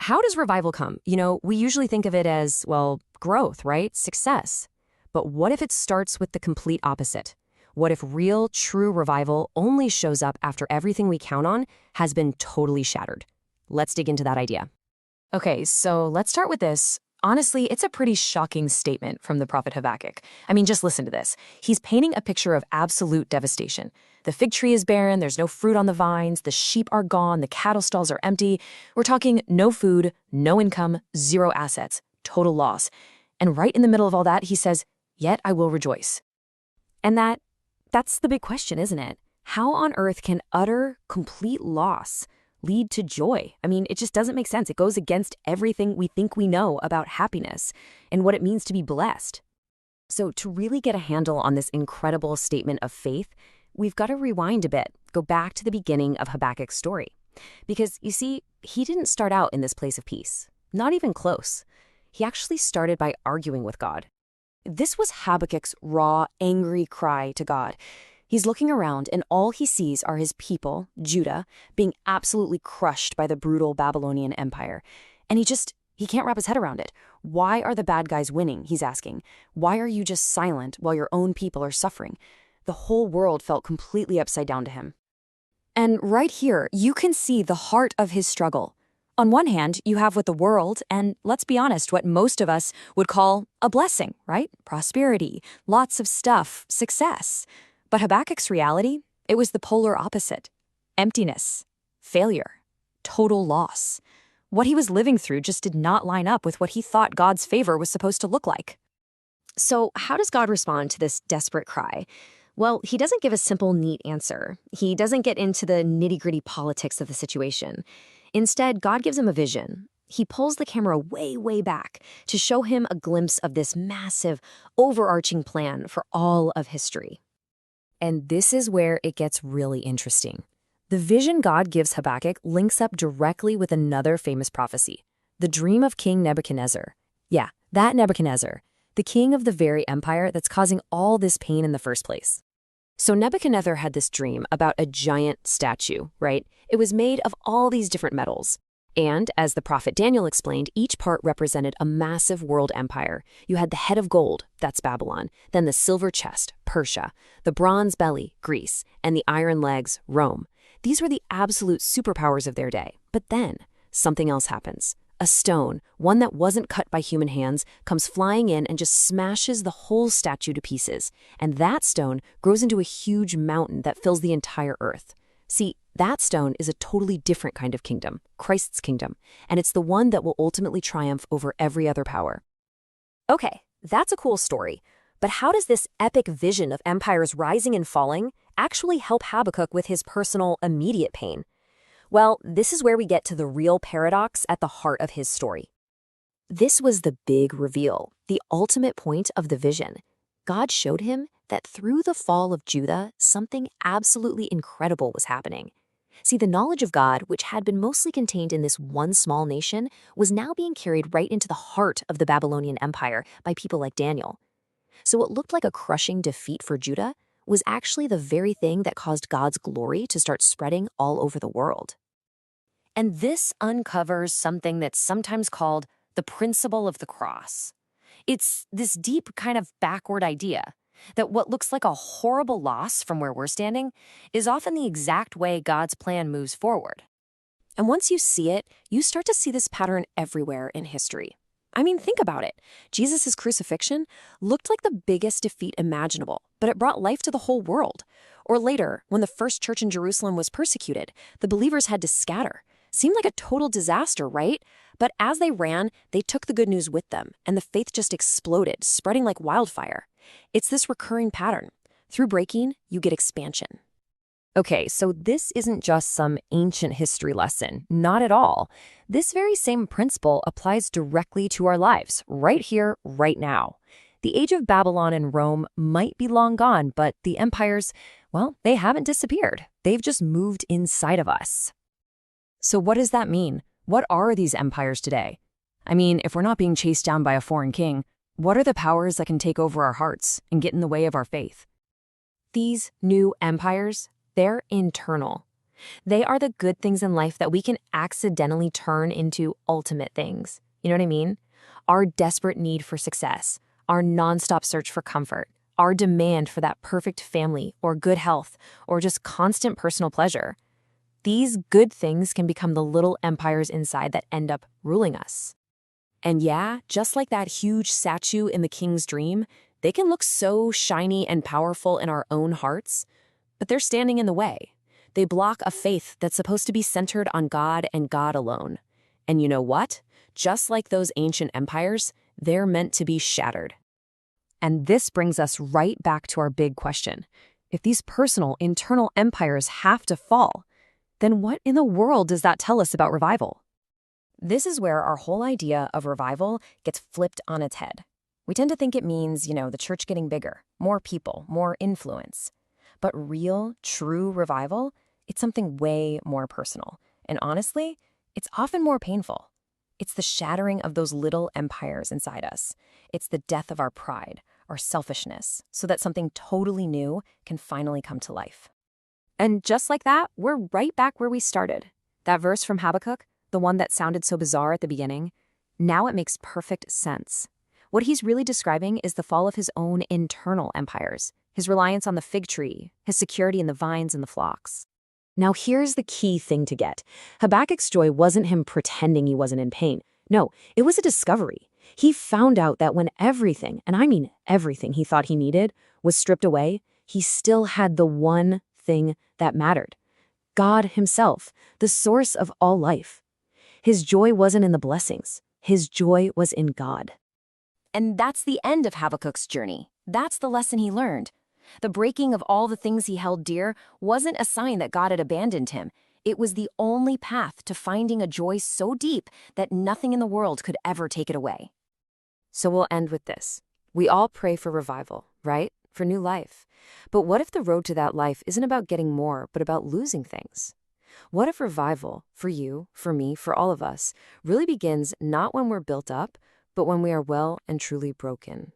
how does revival come? We usually think of it as, well, growth, right? Success. But what if it starts with the complete opposite? What if real, true revival only shows up after everything we count on has been totally shattered? Let's dig into that idea. Okay, so let's start with this. Honestly, it's a pretty shocking statement from the prophet Habakkuk. I mean, just listen to this. He's painting a picture of absolute devastation. The fig tree is barren, there's no fruit on the vines, the sheep are gone, the cattle stalls are empty. We're talking no food, no income, zero assets, total loss. And right in the middle of all that, he says, "Yet I will rejoice." And that's the big question, isn't it? How on earth can utter, complete loss lead to joy? I mean, it just doesn't make sense. It goes against everything we think we know about happiness and what it means to be blessed. So to really get a handle on this incredible statement of faith, we've got to rewind a bit, go back to the beginning of Habakkuk's story. Because, you see, he didn't start out in this place of peace, not even close. He actually started by arguing with God. This was Habakkuk's raw, angry cry to God. He's looking around, and all he sees are his people, Judah, being absolutely crushed by the brutal Babylonian Empire. And he can't wrap his head around it. Why are the bad guys winning, he's asking. Why are you just silent while your own people are suffering? The whole world felt completely upside down to him. And right here, you can see the heart of his struggle. On one hand, you have what the world, and let's be honest, what most of us would call a blessing, right? Prosperity, lots of stuff, success. But Habakkuk's reality, it was the polar opposite. Emptiness, failure, total loss. What he was living through just did not line up with what he thought God's favor was supposed to look like. So how does God respond to this desperate cry? Well, he doesn't give a simple, neat answer. He doesn't get into the nitty-gritty politics of the situation. Instead, God gives him a vision. He pulls the camera way, way back to show him a glimpse of this massive, overarching plan for all of history. And this is where it gets really interesting. The vision God gives Habakkuk links up directly with another famous prophecy, the dream of King Nebuchadnezzar. Yeah, that Nebuchadnezzar, the king of the very empire that's causing all this pain in the first place. So Nebuchadnezzar had this dream about a giant statue, right? It was made of all these different metals. And, as the prophet Daniel explained, each part represented a massive world empire. You had the head of gold, that's Babylon, then the silver chest, Persia, the bronze belly, Greece, and the iron legs, Rome. These were the absolute superpowers of their day. But then, something else happens. A stone, one that wasn't cut by human hands, comes flying in and just smashes the whole statue to pieces. And that stone grows into a huge mountain that fills the entire earth. See, that stone is a totally different kind of kingdom, Christ's kingdom, and it's the one that will ultimately triumph over every other power. Okay, that's a cool story, but how does this epic vision of empires rising and falling actually help Habakkuk with his personal, immediate pain? Well, this is where we get to the real paradox at the heart of his story. This was the big reveal, the ultimate point of the vision. God showed him that through the fall of Judah, something absolutely incredible was happening. See, the knowledge of God, which had been mostly contained in this one small nation, was now being carried right into the heart of the Babylonian Empire by people like Daniel. So what looked like a crushing defeat for Judah was actually the very thing that caused God's glory to start spreading all over the world. And this uncovers something that's sometimes called the principle of the cross. It's this deep kind of backward idea that what looks like a horrible loss from where we're standing is often the exact way God's plan moves forward. And once you see it, you start to see this pattern everywhere in history. I mean, think about it. Jesus' crucifixion looked like the biggest defeat imaginable, but it brought life to the whole world. Or later, when the first church in Jerusalem was persecuted, the believers had to scatter. Seemed like a total disaster, right? But as they ran, they took the good news with them, and the faith just exploded, spreading like wildfire. It's this recurring pattern. Through breaking, you get expansion. Okay, so this isn't just some ancient history lesson. Not at all. This very same principle applies directly to our lives, right here, right now. The age of Babylon and Rome might be long gone, but the empires, well, they haven't disappeared. They've just moved inside of us. So what does that mean? What are these empires today? I mean, if we're not being chased down by a foreign king, what are the powers that can take over our hearts and get in the way of our faith? These new empires, they're internal. They are the good things in life that we can accidentally turn into ultimate things. You know what I mean? Our desperate need for success, our nonstop search for comfort, our demand for that perfect family or good health or just constant personal pleasure. These good things can become the little empires inside that end up ruling us. And yeah, just like that huge statue in the king's dream, they can look so shiny and powerful in our own hearts, but they're standing in the way. They block a faith that's supposed to be centered on God and God alone. And you know what? Just like those ancient empires, they're meant to be shattered. And this brings us right back to our big question. If these personal, internal empires have to fall, then what in the world does that tell us about revival? This is where our whole idea of revival gets flipped on its head. We tend to think it means, the church getting bigger, more people, more influence. But real, true revival, it's something way more personal. And honestly, it's often more painful. It's the shattering of those little empires inside us. It's the death of our pride, our selfishness, so that something totally new can finally come to life. And just like that, we're right back where we started. That verse from Habakkuk, the one that sounded so bizarre at the beginning, now it makes perfect sense. What he's really describing is the fall of his own internal empires, his reliance on the fig tree, his security in the vines and the flocks. Now here's the key thing to get. Habakkuk's joy wasn't him pretending he wasn't in pain. No, it was a discovery. He found out that when everything, and I mean everything he thought he needed, was stripped away, he still had the one thing that mattered. God himself, the source of all life. His joy wasn't in the blessings. His joy was in God. And that's the end of Habakkuk's journey. That's the lesson he learned. The breaking of all the things he held dear wasn't a sign that God had abandoned him. It was the only path to finding a joy so deep that nothing in the world could ever take it away. So we'll end with this. We all pray for revival, right? For new life. But what if the road to that life isn't about getting more, but about losing things? What if revival, for you, for me, for all of us, really begins not when we're built up, but when we are well and truly broken?